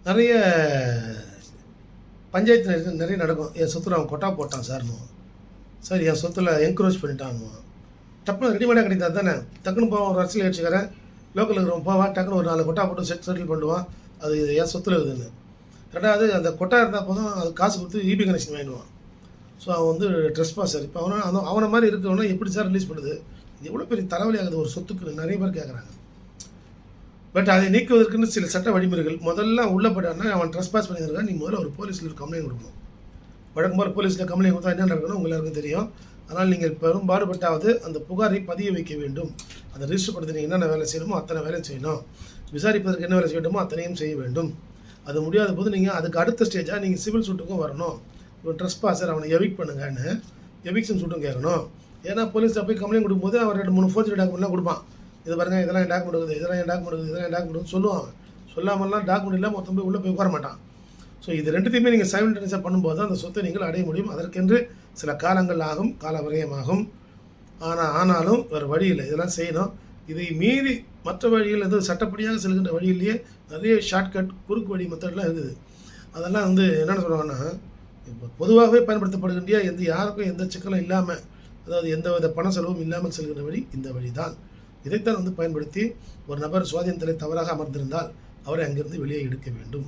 நிறைய பஞ்சாயத்து நிறைய நடக்கும். என் சொத்துல அவன் கொட்டா போட்டான் சார்னுவான். சார் என் சொத்தில் என்க்ரோச் பண்ணிட்டான்னுவான். டப்புனு ரெடிமேடாக கிடைக்காது தானே. டக்குன்னு போவான், ஒரு அரசியல் கட்சிக்காரன் லோக்கல் இருக்கிறவன் போவான், டக்குன்னு ஒரு 4 கொட்டா போட்டு செட்டில் பண்ணுவான். அது என் சொத்தில் இருக்குதுன்னு. ரெண்டாவது அந்த கொட்டா இருந்தால் போதும், அது காசு கொடுத்து இபி கனெக்ஷன் வாங்கிடுவான். ஸோ அவன் வந்து ட்ரெஸ்பாசர். இப்போ அவனை மாதிரி இருக்கிறவனா எப்படி சார் ரிலீஸ் பண்ணுது? இது எவ்வளோ பெரிய தலைவலி ஆகுது ஒரு சொத்துக்கு. நிறைய பேர் கேட்குறாங்க. பட் அதை நீக்குவதற்குன்னு சில சட்ட வழிமுறைகள். முதல்ல உள்ளே போயிட்டான்னா அவன் ட்ரெஸ்பாஸ் பண்ணியிருக்கான், நீ முதல்ல ஒரு போலீஸில் ஒரு கம்ப்ளைண்ட் கொடுக்கணும். வழக்கம் போல் போலீஸில் கம்ப்ளைண்ட் கொடுத்தா என்ன நடக்கணும் உங்களுக்கு எல்லாருக்கும் தெரியும். ஆனால் நீங்கள் பெரும்பாடுபட்டாவது அந்த புகாரை பதிய வைக்க வேண்டும். அதை ரிஜிஸ்டர் பண்ணுறது நீங்கள் என்னென்ன வேலை செய்யணுமோ அத்தனை வேலை செய்யணும். விசாரிப்பதற்கு என்ன வேலை செய்யணுமோ அத்தனையும் செய்ய வேண்டும். அது முடியாத போது நீங்கள் அதுக்கு அடுத்த ஸ்டேஜாக நீங்கள் சிவில் சூட்டுக்கும் வரணும். ஒரு ட்ரெஸ்பாசர் அவனை எவிக்ட் பண்ணுங்கன்னு எவிக்ஷன் சூட்டும் கேட்கணும். ஏன்னா போலீஸில் போய் கம்ப்ளைண்ட் கொடுக்கும்போது அவன் 2-3 ஃபோர்ஜரி டாக்குமெண்ட்லாம் கொடுப்பான். இது பாருங்கள், இதெல்லாம் என் டாக்குமெண்ட் இருக்குது, இதெல்லாம் என் டாக்குமெண்ட் இருக்குது, இதெல்லாம் என் டாக்குமெண்ட் சொல்லுவான். சொல்லாமல்லாம் டாக்குமெண்ட் இல்லாமல் மொத்தம் போய் உள்ளே போய் உட்கார மாட்டான். ஸோ இது ரெண்டுத்தையுமே நீங்கள் சைமல்டேனியஸாக பண்ணும்போது அந்த சொத்தை நீங்கள் அடைய முடியும். அதற்கென்று சில காலங்கள் ஆகும், கால விரயமாகும். ஆனாலும் வேறு வழி இல்லை, இதெல்லாம் செய்யணும். இதை மீறி மற்ற வழிகள் வந்து சட்டப்படியாக செல்கின்ற வழியிலேயே நிறைய ஷார்ட்கட் குறுக்கு வழி மெத்தட்லாம் இருக்குது. அதெல்லாம் வந்து என்னென்ன சொல்லுவாங்கன்னா, இப்போ பொதுவாகவே பயன்படுத்தப்படுகின்ற யாருக்கும் எந்த சிக்கலும் இல்லாமல், அதாவது எந்த வித பண செலவும் இல்லாமல் செல்கின்ற வழி இந்த வழி தான். இதைத்தான் வந்து பயன்படுத்தி ஒரு நபர் சுவாதீனத்தில் தவறாக அமர்ந்திருந்தால் அவரை அங்கிருந்து வெளியே எடுக்க வேண்டும்.